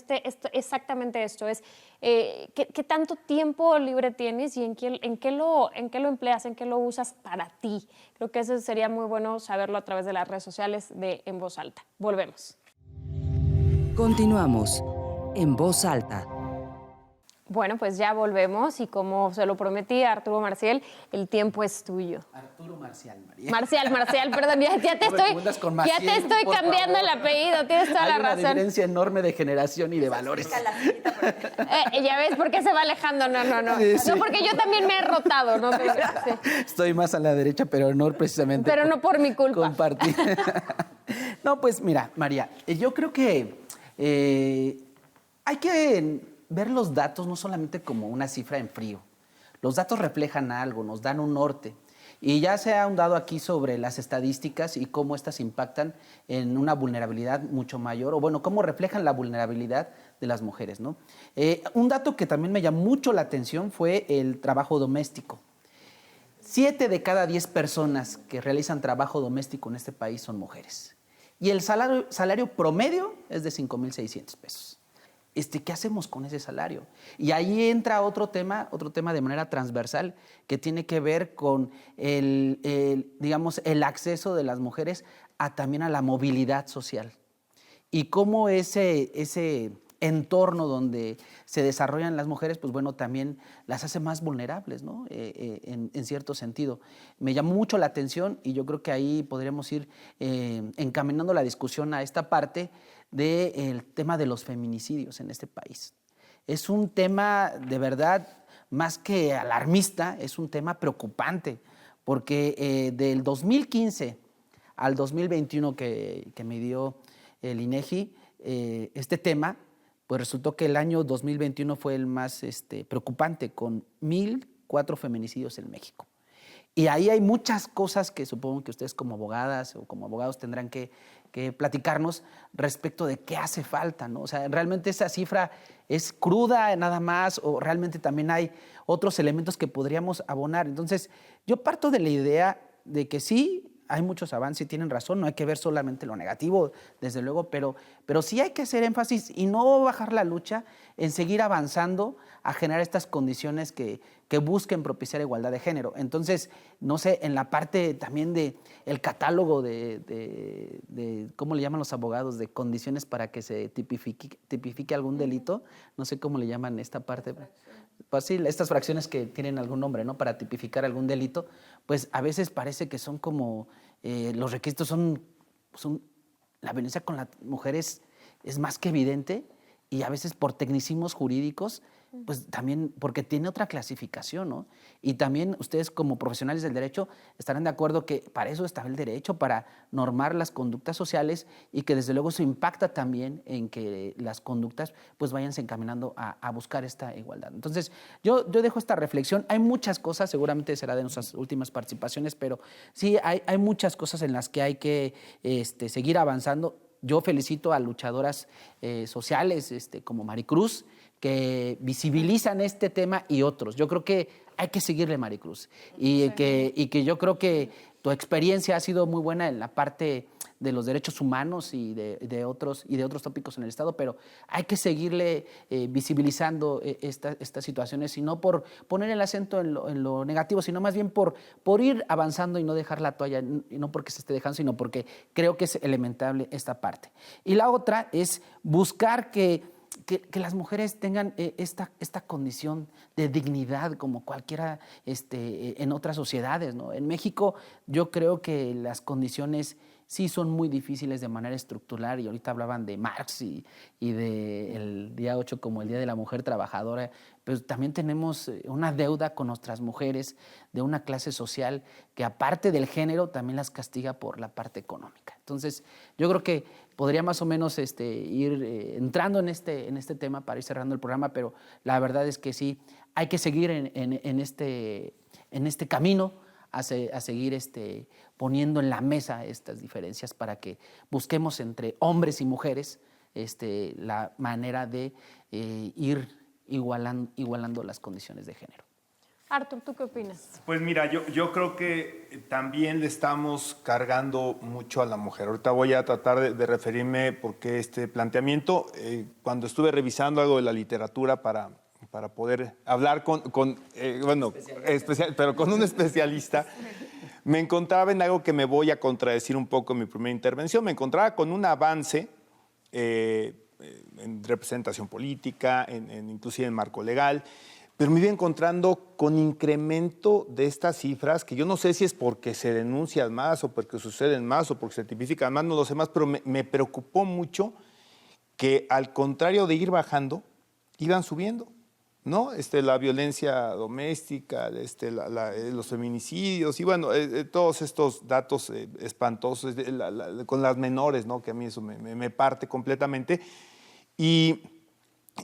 exactamente esto es, ¿qué tanto tiempo libre tienes y en qué lo empleas, en qué lo usas para ti? Creo que eso sería muy bueno saberlo a través de las redes sociales de En Voz Alta. Volvemos. Continuamos en Voz Alta. Bueno, pues ya volvemos y como se lo prometí a Arturo Marcial, el tiempo es tuyo. Arturo Marcial, María. Marcial, perdón, ya te No me estoy, confundas con ya Maciel, te estoy por cambiando favor. el apellido, tienes toda Hay la una razón. diferencia enorme de generación y de valores. Ya ves por qué se va alejando, no. Sí, sí. No, porque yo también me he rotado, ¿no? Sí. Estoy más a la derecha, pero no precisamente. Pero no por mi culpa. Compartir. No, pues mira, María, yo creo que hay que ver los datos no solamente como una cifra en frío. Los datos reflejan algo, nos dan un norte. Y ya se ha ahondado aquí sobre las estadísticas y cómo estas impactan en una vulnerabilidad mucho mayor, o bueno, cómo reflejan la vulnerabilidad de las mujeres, ¿no? Un dato que también me llamó mucho la atención fue el trabajo doméstico. 7 de cada 10 personas que realizan trabajo doméstico en este país son mujeres. Y el salario promedio es de 5,600 pesos. ¿Qué hacemos con ese salario? Y ahí entra otro tema de manera transversal que tiene que ver con digamos, el acceso de las mujeres también a la movilidad social. Y cómo ese entorno donde se desarrollan las mujeres, pues bueno, también las hace más vulnerables, ¿no? En cierto sentido. Me llamó mucho la atención y yo creo que ahí podríamos ir encaminando la discusión a esta parte del tema de los feminicidios en este país. Es un tema de verdad más que alarmista, es un tema preocupante, porque del 2015 al 2021 que me dio el INEGI, este tema, pues resultó que el año 2021 fue el más preocupante, con 1,004 feminicidios en México. Y ahí hay muchas cosas que supongo que ustedes como abogadas o como abogados tendrán que platicarnos respecto de qué hace falta, ¿no? O sea, ¿realmente esa cifra es cruda nada más o realmente también hay otros elementos que podríamos abonar? Entonces, yo parto de la idea de que sí, hay muchos avances y tienen razón, no hay que ver solamente lo negativo, desde luego, pero sí hay que hacer énfasis y no bajar la lucha en seguir avanzando a generar estas condiciones que busquen propiciar igualdad de género. Entonces, no sé, en la parte también de el catálogo de ¿cómo le llaman los abogados? De condiciones para que se tipifique algún delito, no sé cómo le llaman esta parte. Pues sí, estas fracciones que tienen algún nombre, ¿no? Para tipificar algún delito, pues a veces parece que son como, los requisitos son la violencia con las mujeres es más que evidente y a veces por tecnicismos jurídicos, pues también porque tiene otra clasificación, ¿no? Y también ustedes como profesionales del derecho estarán de acuerdo que para eso está el derecho, para normar las conductas sociales y que desde luego eso impacta también en que las conductas pues váyanse encaminando a buscar esta igualdad. Entonces yo dejo esta reflexión. Hay muchas cosas, seguramente será de nuestras últimas participaciones, pero sí hay muchas cosas en las que hay que seguir avanzando. Yo felicito a luchadoras sociales como Maricruz, que visibilizan este tema y otros. Yo creo que hay que seguirle, Maricruz, y que yo creo que tu experiencia ha sido muy buena en la parte de los derechos humanos y de otros tópicos en el Estado, pero hay que seguirle visibilizando estas situaciones y no por poner el acento en lo negativo, sino más bien por ir avanzando y no dejar la toalla, y no porque se esté dejando, sino porque creo que es elementable esta parte. Y la otra es buscar que las mujeres tengan esta condición de dignidad como cualquiera en otras sociedades, ¿no? En México yo creo que las condiciones sí son muy difíciles de manera estructural y ahorita hablaban de Marx y del día 8 como el Día de la Mujer Trabajadora, pero también tenemos una deuda con nuestras mujeres de una clase social que aparte del género también las castiga por la parte económica. Entonces yo creo que podría más o menos ir entrando en este tema para ir cerrando el programa, pero la verdad es que sí, hay que seguir en este camino, a seguir poniendo en la mesa estas diferencias para que busquemos entre hombres y mujeres la manera de ir igualando las condiciones de género. Artur, ¿tú qué opinas? Pues mira, yo creo que también le estamos cargando mucho a la mujer. Ahorita voy a tratar de referirme porque este planteamiento, cuando estuve revisando algo de la literatura para poder hablar pero con un especialista, me encontraba en algo que me voy a contradecir un poco en mi primera intervención. Me encontraba con un avance en representación política, inclusive en marco legal, pero me iba encontrando con incremento de estas cifras, que yo no sé si es porque se denuncian más o porque suceden más o porque se tipifican más, no lo sé más, pero me preocupó mucho que al contrario de ir bajando, iban subiendo, ¿no? La violencia doméstica, los feminicidios y bueno, todos estos datos espantosos con las menores, ¿no? Que a mí eso me parte completamente. Y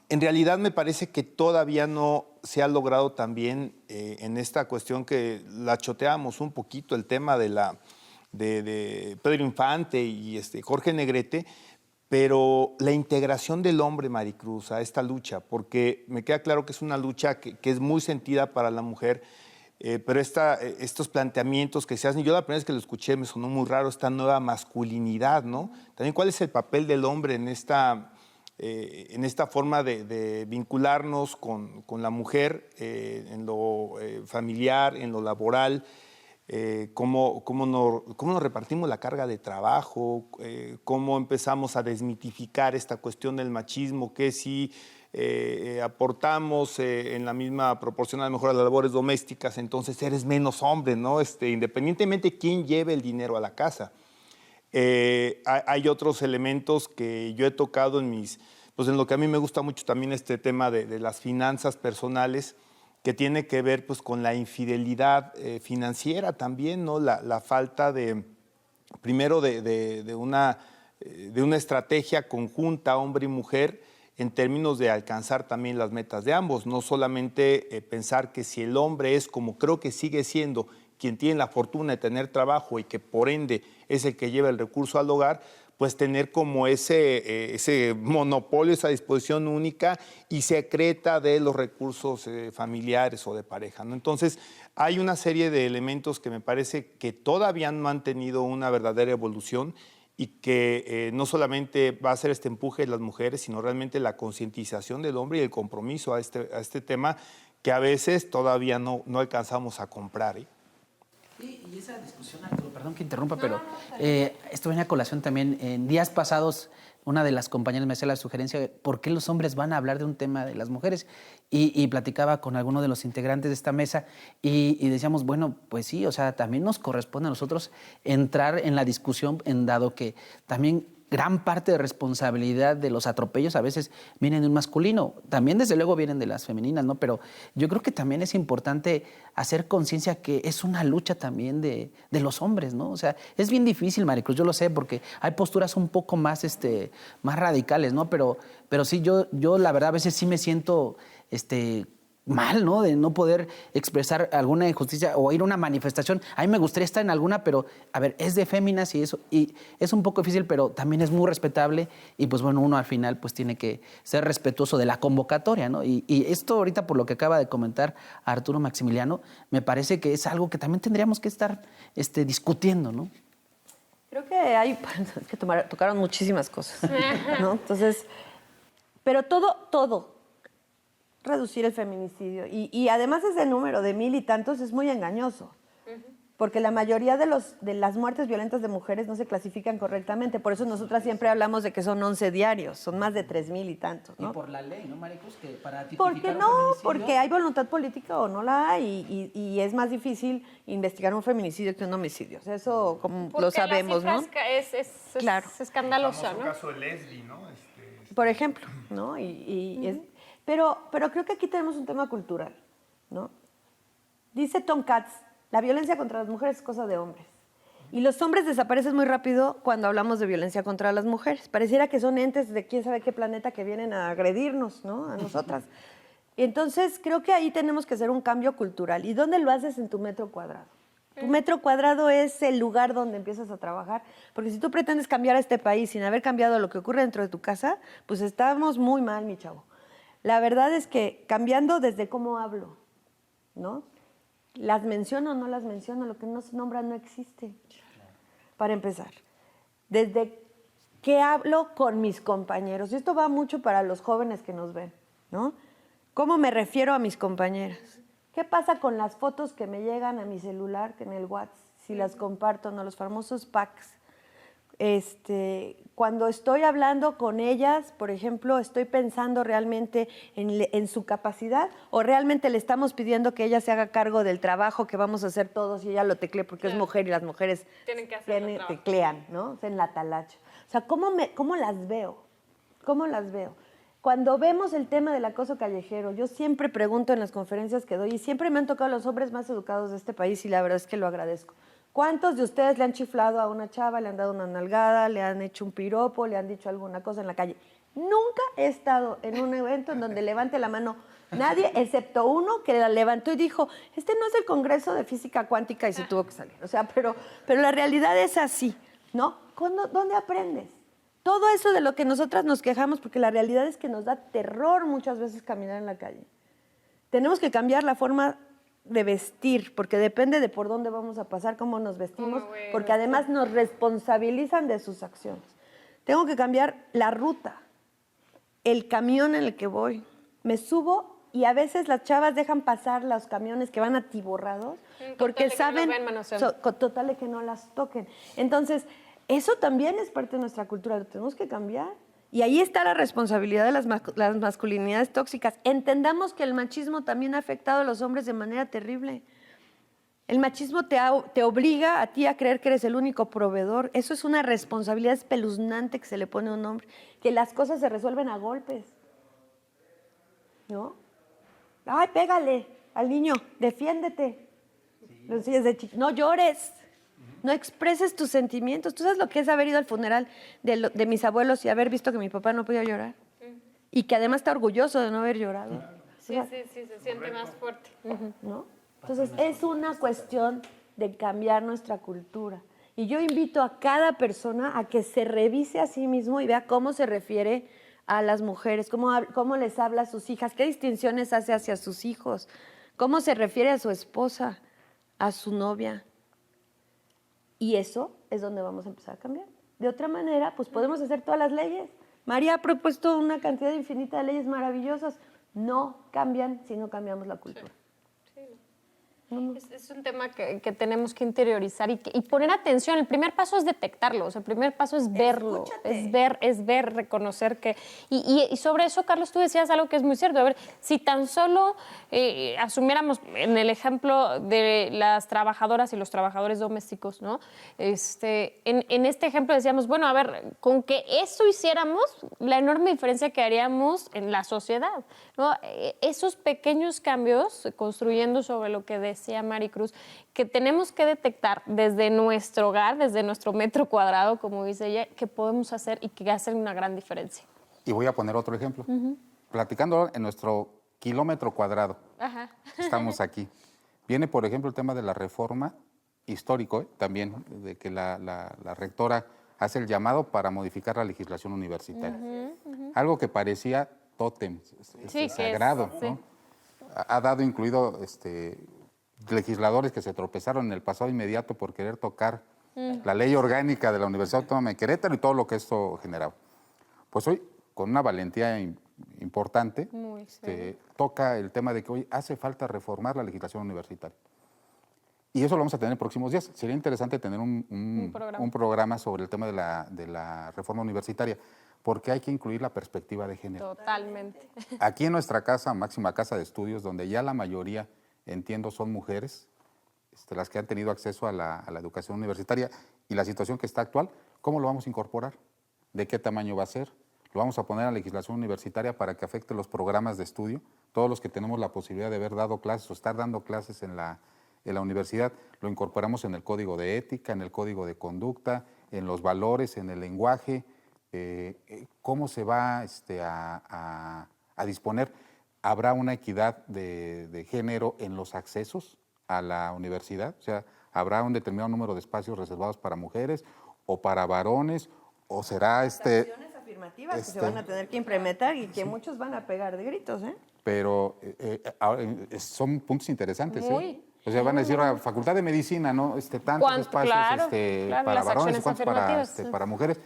en realidad me parece que todavía no se ha logrado también en esta cuestión que la choteamos un poquito, el tema de Pedro Infante y Jorge Negrete, pero la integración del hombre, Maricruz, a esta lucha, porque me queda claro que es una lucha que es muy sentida para la mujer, pero estos planteamientos que se hacen, yo la primera vez que lo escuché me sonó muy raro, esta nueva masculinidad, ¿no? También cuál es el papel del hombre en esta forma de vincularnos con la mujer en lo familiar, en lo laboral, cómo nos repartimos la carga de trabajo, cómo empezamos a desmitificar esta cuestión del machismo, que si aportamos en la misma proporción a lo mejor a las labores domésticas, entonces eres menos hombre, ¿no? Independientemente de quién lleve el dinero a la casa. Hay otros elementos que yo he tocado pues en lo que a mí me gusta mucho también este tema de las finanzas personales, que tiene que ver pues con la infidelidad financiera también, ¿no? La falta primero de una estrategia conjunta, hombre y mujer, en términos de alcanzar también las metas de ambos, no solamente pensar que si el hombre es como creo que sigue siendo, quien tiene la fortuna de tener trabajo y que por ende es el que lleva el recurso al hogar, pues tener como ese monopolio, esa disposición única y secreta de los recursos familiares o de pareja, ¿no? Entonces, hay una serie de elementos que me parece que todavía no han tenido una verdadera evolución y que no solamente va a ser este empuje de las mujeres, sino realmente la concientización del hombre y el compromiso a este tema que a veces todavía no alcanzamos a comprar, ¿eh? Sí, y esa discusión, Arturo, perdón que interrumpa, pero esto viene a colación también. En días pasados, una de las compañeras me hacía la sugerencia, ¿por qué los hombres van a hablar de un tema de las mujeres? Y platicaba con alguno de los integrantes de esta mesa y decíamos, bueno, pues sí, o sea, también nos corresponde a nosotros entrar en la discusión, en dado que también gran parte de responsabilidad de los atropellos a veces vienen de un masculino, también desde luego vienen de las femeninas, ¿no? Pero yo creo que también es importante hacer conciencia que es una lucha también de los hombres, ¿no? O sea, es bien difícil, Maricruz, yo lo sé, porque hay posturas un poco más, más radicales, ¿no? Pero sí, yo la verdad a veces sí me siento mal, ¿no? De no poder expresar alguna injusticia o ir a una manifestación. A mí me gustaría estar en alguna, pero, a ver, es de féminas y eso. Y es un poco difícil, pero también es muy respetable. Y, pues, bueno, uno al final, pues, tiene que ser respetuoso de la convocatoria, ¿no? Y esto ahorita, por lo que acaba de comentar Arturo Maximiliano, me parece que es algo que también tendríamos que estar discutiendo, ¿no? Creo que es que tocaron muchísimas cosas, ¿no? Entonces, pero todo reducir el feminicidio. Y además ese número de 1000 y tantos es muy engañoso, porque la mayoría de las muertes violentas de mujeres no se clasifican correctamente. Por eso nosotras siempre hablamos de que son 11 diarios, son más de 3000 y tantos, ¿no? Y por la ley, ¿no, Maricruz? Que para tipificar ¿Por qué un no? feminicidio... Porque hay voluntad política o no la hay, y es más difícil investigar un feminicidio que un homicidio. O sea, eso como lo sabemos, ¿no? Claro. Es escandaloso, El ¿no? caso de Leslie, ¿no? Por ejemplo, ¿no? Pero creo que aquí tenemos un tema cultural, ¿no? Dice Tom Katz, la violencia contra las mujeres es cosa de hombres. Y los hombres desaparecen muy rápido cuando hablamos de violencia contra las mujeres. Pareciera que son entes de quién sabe qué planeta que vienen a agredirnos, ¿no? A nosotras. Y entonces creo que ahí tenemos que hacer un cambio cultural. ¿Y dónde lo haces? En tu metro cuadrado. Tu metro cuadrado es el lugar donde empiezas a trabajar, porque si tú pretendes cambiar a este país sin haber cambiado lo que ocurre dentro de tu casa, pues estamos muy mal, mi chavo. La verdad es que cambiando desde cómo hablo, ¿no? Las menciono o no las menciono, lo que no se nombra no existe, para empezar. Desde qué hablo con mis compañeros, y esto va mucho para los jóvenes que nos ven, ¿no? ¿Cómo me refiero a mis compañeras? ¿Qué pasa con las fotos que me llegan a mi celular, que en el WhatsApp, si las comparto, no, los famosos packs? Cuando estoy hablando con ellas, por ejemplo, estoy pensando realmente en su capacidad o realmente le estamos pidiendo que ella se haga cargo del trabajo que vamos a hacer todos y ella lo teclee porque es mujer y las mujeres tienen que hacer teclean, ¿no? En la talacha. O sea, ¿cómo las veo? ¿Cómo las veo? Cuando vemos el tema del acoso callejero, yo siempre pregunto en las conferencias que doy y siempre me han tocado los hombres más educados de este país y la verdad es que lo agradezco. ¿Cuántos de ustedes le han chiflado a una chava, le han dado una nalgada, le han hecho un piropo, le han dicho alguna cosa en la calle? Nunca he estado en un evento en donde levante la mano nadie, excepto uno que la levantó y dijo, no es el Congreso de Física Cuántica y se tuvo que salir. O sea, pero la realidad es así, ¿no? ¿Dónde aprendes? Todo eso de lo que nosotras nos quejamos, porque la realidad es que nos da terror muchas veces caminar en la calle. Tenemos que cambiar la forma de vestir, porque depende de por dónde vamos a pasar, cómo nos vestimos, porque además nos responsabilizan de sus acciones. Tengo que cambiar la ruta, el camión en el que voy. Me subo y a veces las chavas dejan pasar los camiones que van atiborrados porque saben, con total de que no las toquen. Entonces, eso también es parte de nuestra cultura, lo tenemos que cambiar. Y ahí está la responsabilidad de las masculinidades tóxicas. Entendamos que el machismo también ha afectado a los hombres de manera terrible. El machismo te obliga a ti a creer que eres el único proveedor. Eso es una responsabilidad espeluznante que se le pone a un hombre. Que las cosas se resuelven a golpes. ¿No? Ay, pégale al niño, defiéndete. No llores. No expreses tus sentimientos. ¿Tú sabes lo que es haber ido al funeral de mis abuelos y haber visto que mi papá no podía llorar? Y que además está orgulloso de no haber llorado. Sí, se siente más fuerte. ¿No? Entonces, es una cuestión de cambiar nuestra cultura. Y yo invito a cada persona a que se revise a sí mismo y vea cómo se refiere a las mujeres, cómo les habla a sus hijas, qué distinciones hace hacia sus hijos, cómo se refiere a su esposa, a su novia. Y eso es donde vamos a empezar a cambiar. De otra manera, pues podemos hacer todas las leyes. María ha propuesto una cantidad infinita de leyes maravillosas. No cambian si no cambiamos la cultura. Es un tema que tenemos que interiorizar y poner atención. El primer paso es detectarlo, o sea, el primer paso es verlo, es ver, reconocer que... Y sobre eso, Carlos, tú decías algo que es muy cierto. A ver, si tan solo asumiéramos en el ejemplo de las trabajadoras y los trabajadores domésticos, ¿no? En este ejemplo decíamos, bueno, a ver, con que eso hiciéramos, la enorme diferencia que haríamos en la sociedad, ¿no? Esos pequeños cambios, construyendo sobre lo que decía Maricruz, que tenemos que detectar desde nuestro hogar, desde nuestro metro cuadrado, como dice ella, que podemos hacer y que hacen una gran diferencia. Y voy a poner otro ejemplo. Platicando en nuestro kilómetro cuadrado, estamos aquí. Viene, por ejemplo, el tema de la reforma histórico, también, de que la rectora hace el llamado para modificar la legislación universitaria. Algo que parecía tótem, sagrado, ¿no? Ha dado incluido legisladores que se tropezaron en el pasado inmediato por querer tocar la ley orgánica de la Universidad Autónoma de Querétaro y todo lo que esto generaba. Pues hoy, con una valentía importante, toca el tema de que hoy hace falta reformar la legislación universitaria. Y eso lo vamos a tener en próximos días. Sería interesante tener un programa sobre el tema de la reforma universitaria, porque hay que incluir la perspectiva de género. Totalmente. Aquí en nuestra casa, máxima casa de estudios, donde ya la mayoría, entiendo, son mujeres, las que han tenido acceso a la educación universitaria, y la situación que está actual, ¿cómo lo vamos a incorporar? ¿De qué tamaño va a ser? ¿Lo vamos a poner a la legislación universitaria para que afecte los programas de estudio? Todos los que tenemos la posibilidad de haber dado clases o estar dando clases en la universidad, lo incorporamos en el código de ética, en el código de conducta, en los valores, en el lenguaje. ¿Cómo se va a disponer? ¿Habrá una equidad de género en los accesos a la universidad? O sea, ¿habrá un determinado número de espacios reservados para mujeres o para varones? ¿O será acciones afirmativas que se van a tener que implementar y que muchos van a pegar de gritos, ¿eh? Pero son puntos interesantes, ¿eh? O sea, van a decir, la Facultad de Medicina, ¿no? Tantos espacios para varones y cuántos para mujeres,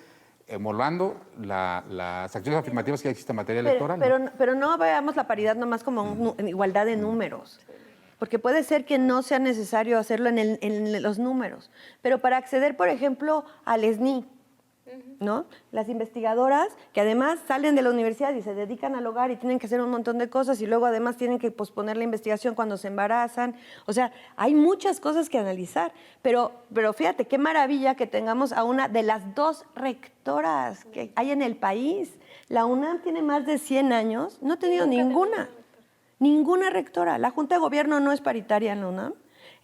emulando las acciones afirmativas que ya existen en materia electoral. Pero no veamos la paridad nomás como igualdad de números, porque puede ser que no sea necesario hacerlo en los números, pero para acceder, por ejemplo, al SNI, ¿no? Las investigadoras que además salen de la universidad y se dedican al hogar y tienen que hacer un montón de cosas y luego además tienen que posponer la investigación cuando se embarazan. O sea, hay muchas cosas que analizar, pero fíjate, qué maravilla que tengamos a una de las 2 rectoras que hay en el país. La UNAM tiene más de 100 años, no ha tenido ninguna rectora. La Junta de Gobierno no es paritaria en la UNAM.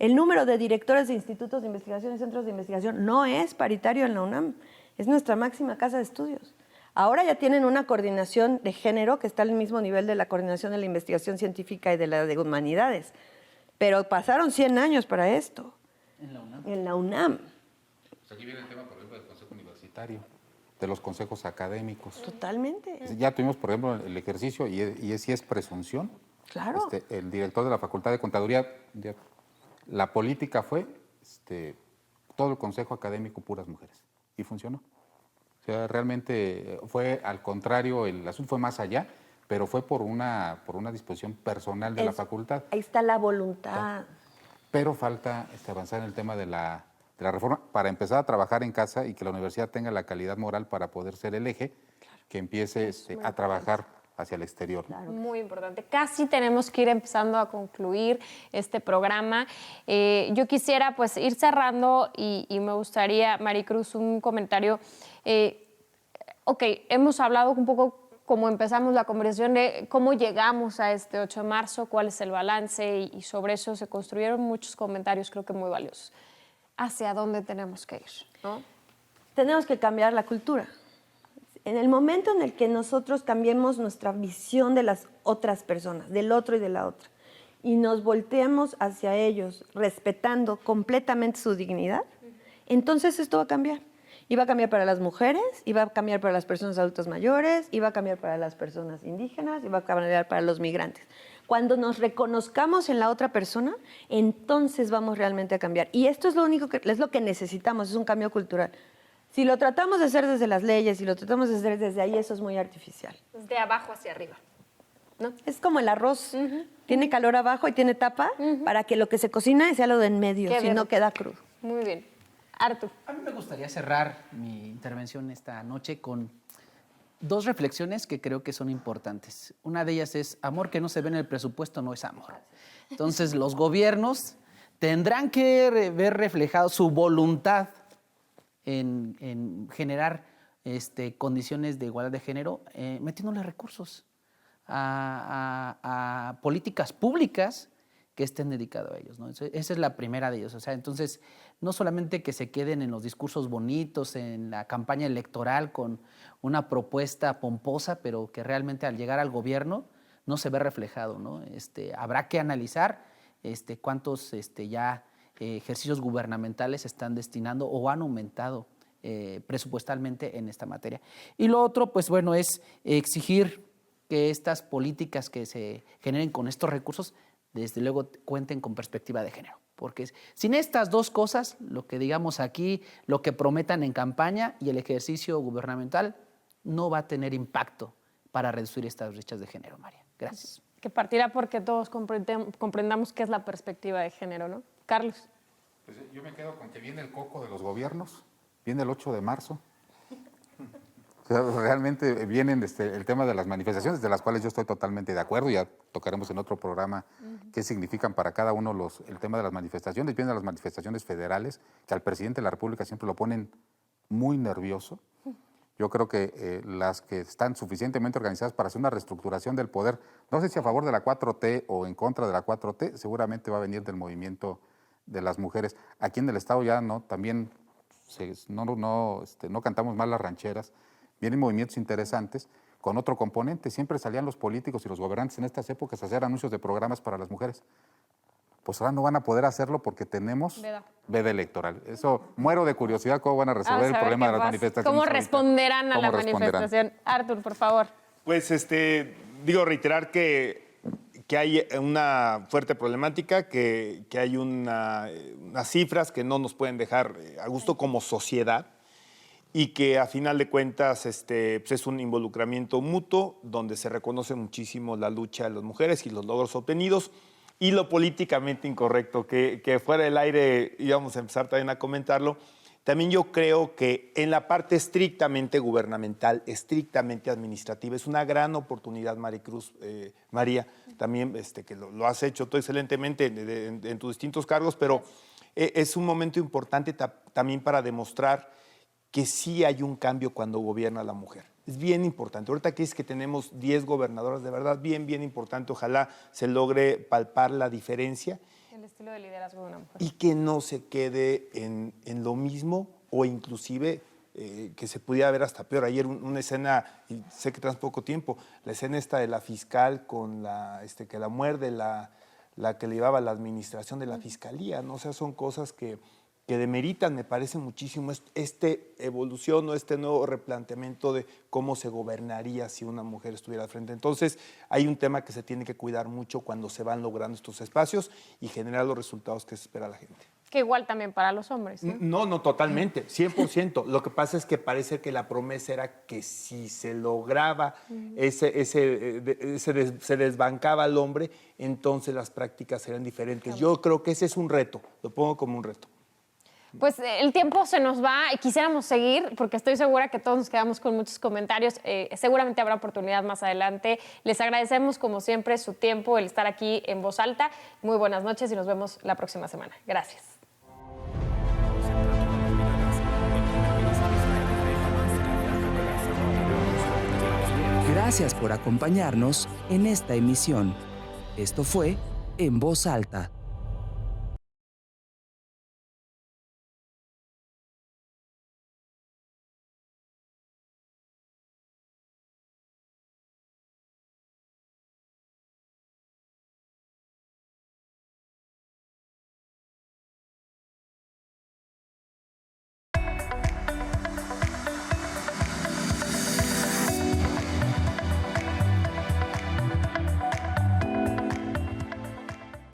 El número de directores de institutos de investigación y centros de investigación no es paritario en la UNAM. Es nuestra máxima casa de estudios. Ahora ya tienen una coordinación de género que está al mismo nivel de la coordinación de la investigación científica y de la de humanidades. Pero pasaron 100 años para esto. En la UNAM. En la UNAM. Pues aquí viene el tema, por ejemplo, del Consejo Universitario, de los consejos académicos. Totalmente. Ya tuvimos, por ejemplo, el ejercicio, y si es presunción. Claro. El director de la Facultad de Contaduría, la política fue todo el consejo académico puras mujeres. Y funcionó. O sea, realmente fue al contrario, el asunto fue más allá, pero fue por una disposición personal de la facultad. Ahí está la voluntad. Pero falta avanzar en el tema de la reforma para empezar a trabajar en casa y que la universidad tenga la calidad moral para poder ser el eje que empiece a trabajar hacia el exterior. Claro. Muy importante. Casi tenemos que ir empezando a concluir este programa. Yo quisiera pues ir cerrando y me gustaría, Maricruz, un comentario. Hemos hablado un poco cómo empezamos la conversación de cómo llegamos a este 8 de marzo, cuál es el balance y sobre eso se construyeron muchos comentarios, creo que muy valiosos. ¿Hacia dónde tenemos que ir? ¿No? Tenemos que cambiar la cultura. En el momento en el que nosotros cambiemos nuestra visión de las otras personas, del otro y de la otra, y nos volteemos hacia ellos respetando completamente su dignidad, entonces esto va a cambiar. Y va a cambiar para las mujeres, y va a cambiar para las personas adultas mayores, y va a cambiar para las personas indígenas, y va a cambiar para los migrantes. Cuando nos reconozcamos en la otra persona, entonces vamos realmente a cambiar. Y esto es lo que necesitamos, es un cambio cultural. Si lo tratamos de hacer desde las leyes, si lo tratamos de hacer desde ahí, eso es muy artificial. De abajo hacia arriba, ¿no? Es como el arroz. Tiene calor abajo y tiene tapa para que lo que se cocina sea lo de en medio, si no queda crudo. Muy bien. Artur. A mí me gustaría cerrar mi intervención esta noche con 2 reflexiones que creo que son importantes. Una de ellas es: amor que no se ve en el presupuesto no es amor. Entonces, los gobiernos tendrán que ver reflejado su voluntad en generar condiciones de igualdad de género, metiéndole recursos a políticas públicas que estén dedicados a ellos, ¿no? Esa es la primera de ellos. O sea, entonces, no solamente que se queden en los discursos bonitos, en la campaña electoral con una propuesta pomposa, pero que realmente al llegar al gobierno no se ve reflejado, ¿no? Habrá que analizar cuántos ejercicios gubernamentales están destinando o han aumentado presupuestalmente en esta materia. Y lo otro, pues bueno, es exigir que estas políticas que se generen con estos recursos desde luego cuenten con perspectiva de género. Porque sin estas 2 cosas, lo que digamos aquí, lo que prometan en campaña y el ejercicio gubernamental, no va a tener impacto para reducir estas brechas de género, María. Gracias. Que partirá porque todos comprendamos qué es la perspectiva de género, ¿no? Carlos. Pues yo me quedo con que viene el coco de los gobiernos, viene el 8 de marzo. O sea, realmente vienen el tema de las manifestaciones, de las cuales yo estoy totalmente de acuerdo. Ya tocaremos en otro programa qué significan para cada uno el tema de las manifestaciones. Vienen las manifestaciones federales, que al presidente de la República siempre lo ponen muy nervioso. Yo creo que las que están suficientemente organizadas para hacer una reestructuración del poder, no sé si a favor de la 4T o en contra de la 4T, seguramente va a venir del movimiento de las mujeres. Aquí en el Estado ya también no cantamos mal las rancheras. Vienen movimientos interesantes con otro componente. Siempre salían los políticos y los gobernantes en estas épocas a hacer anuncios de programas para las mujeres. Pues ahora no van a poder hacerlo porque tenemos veda electoral. Eso, muero de curiosidad cómo van a resolver el problema de las manifestaciones. ¿Cómo responderán a la manifestación? Artur, por favor. Pues, reiterar que hay una fuerte problemática, que hay unas cifras que no nos pueden dejar a gusto como sociedad, y que a final de cuentas pues es un involucramiento mutuo donde se reconoce muchísimo la lucha de las mujeres y los logros obtenidos y lo políticamente incorrecto, que fuera del aire íbamos a empezar también a comentarlo, También yo creo que en la parte estrictamente gubernamental, estrictamente administrativa, es una gran oportunidad, Maricruz, María, también que lo has hecho tú excelentemente en tus distintos cargos, pero es un momento importante también para demostrar que sí hay un cambio cuando gobierna la mujer. Es bien importante. Ahorita aquí es que tenemos 10 gobernadoras, de verdad, bien, bien importante. Ojalá se logre palpar la diferencia. El estilo de liderazgo de una mujer. Y que no se quede en lo mismo o inclusive que se pudiera ver hasta peor. Ayer una escena, y sé que tras poco tiempo, la escena esta de la fiscal con que la muerde, la que le llevaba la administración de la fiscalía, ¿no? O sea, son cosas que demeritan, me parece muchísimo, evolución o este nuevo replanteamiento de cómo se gobernaría si una mujer estuviera al frente. Entonces, hay un tema que se tiene que cuidar mucho cuando se van logrando estos espacios y generar los resultados que se espera la gente. Que igual también para los hombres, ¿no? No, totalmente, 100%. Lo que pasa es que parece que la promesa era que si se lograba, se desbancaba al hombre, entonces las prácticas serían diferentes. Yo creo que ese es un reto, lo pongo como un reto. Pues el tiempo se nos va y quisiéramos seguir porque estoy segura que todos nos quedamos con muchos comentarios. Seguramente habrá oportunidad más adelante. Les agradecemos como siempre su tiempo, el estar aquí en Voz Alta. Muy buenas noches y nos vemos la próxima semana. Gracias. Gracias por acompañarnos en esta emisión. Esto fue En Voz Alta.